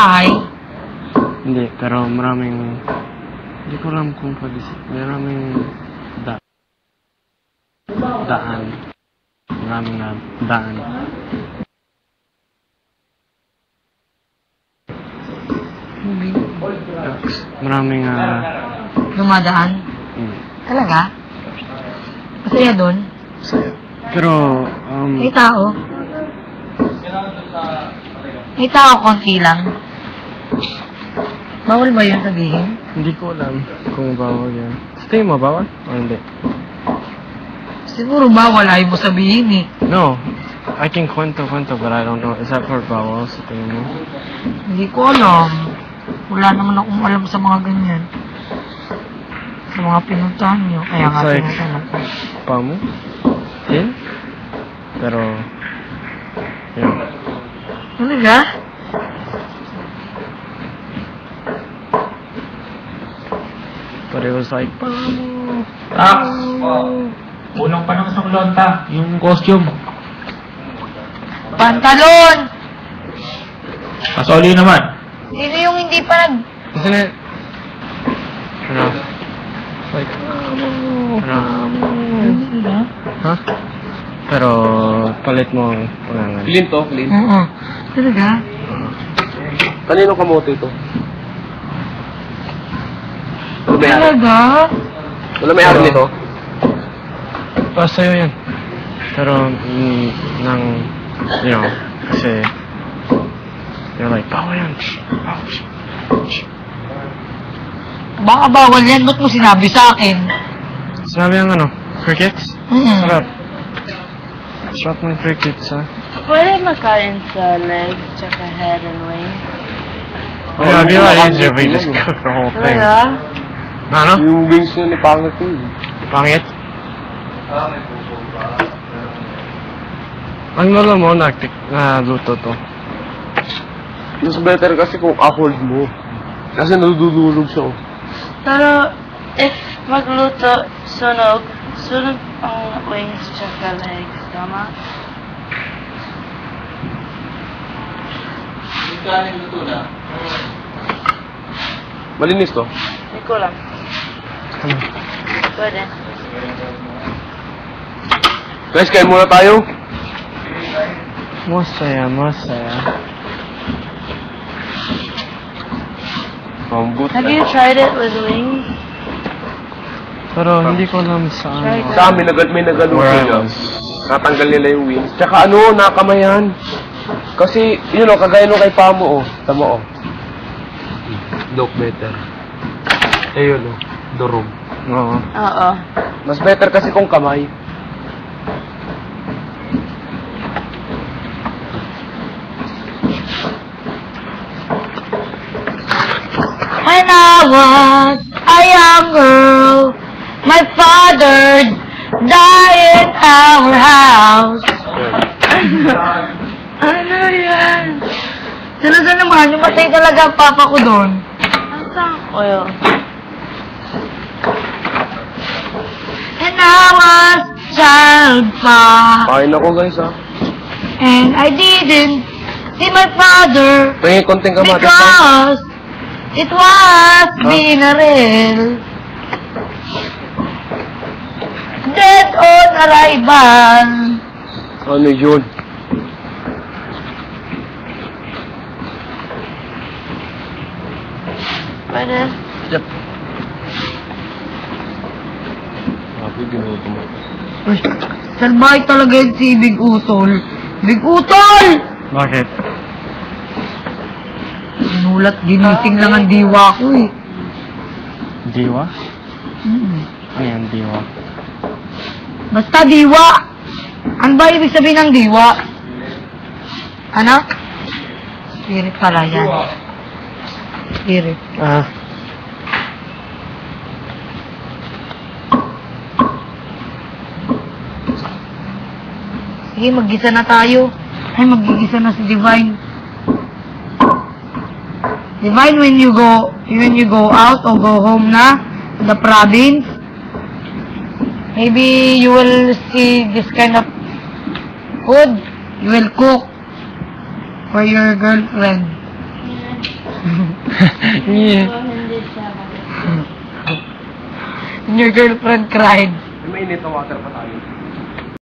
Thai? Hindi, pero maraming... Hindi ko alam kung pwede... Maraming... Daan. Maraming daan. Maraming... Dumadaan? Talaga? Masaya doon? Masaya. Pero... May tao? May tao konti lang? Bawal ba yun sabihin? Hindi ko alam kung bawal yan. Sa tingin mo, bawal? O hindi? Siguro bawal, ayaw mo sabihin eh. No. I can kwento, but I don't know. Is that for bawal sa tingin mo? Hindi ko alam. Wala naman akong alam sa mga ganyan. Sa mga pinuntahan nyo. Kaya nga like, tinatanong ko. Pa mo? Din? Pero... Yeah. Talaga? But it was like... Pa mo! Unang panahon sa Lonta, yung costume. Pantalon! Kasoli naman. Sino yung hindi pa nag... Isn't it? Ano? Like... Ano? Huh? Pero... Palit mo ang pangalan. Clean to, clean. Oo. Talaga? Kanino kamote ito? Wala may ari? Talaga? Wala may ari nito? Pa sa'yo yan. Pero... nang... You know... Kasi... They're like, bawal yan. Bawal. Baka bawal yan. Ba't mo sinabi sa akin? Sinabi ang ano? Crickets? Sarap. Sarap ng crickets, ha? Pwede makain sa legs, tsaka head and wings. Yeah, it'd be a lot easier if we just cook the whole thing. Talaga? Ano? Yung wings na ni Pangit yun. Pangit? Ang lolo mo, luto to. Mas better kasi kung a-hold mo. Kasi nadudulog siya. Pero, if magluto, sunog ang wings, tsaka legs, tama? Malinis to. Hindi ko lang. Pwede. Guys, kain muna tayo. Masaya, masaya. Mambut. Have you tried it with wings? Pero hindi ko alam saan. Sa amin, may nagaluto Where I niya. was. Natanggal nila yung wings. Tsaka ano, nakamayan. Kasi, yun o, kagaya nung kay Pamo o. Tama o. Look better. Ayun o, durog. Oo. Oo. Mas better kasi kung kamay. When I was a young girl, my father died in our house. Ano yan? Talaga naman, yung matay talaga ang papa ko doon. Nasaan oil? And I was child pa. Kain ako guys ha. And I didn't see my father Tingin konting kamatis ha. because it was binaril. Dead on arrival. Ano yun? Pwede. Yep. Sabi, ginuto mo. Uy, salbahay talaga yun si Big Utol. Big Utol! Bakit? Sinulat, ginising lang ang diwa ko eh. Diwa? Ayan, diwa. Basta diwa! Ano ba ibig sabihin ng diwa? Ano? Spirit pala yan. Spirit. Ah. Sige, maggisa na tayo. Ay, maggigisa na si Divine. Divine, when you go out or go home na to the province, maybe you will see this kind of food. You will cook for your girlfriend. Yeah. Hindi siya. And your girlfriend cried. May mainit na water pa tayo.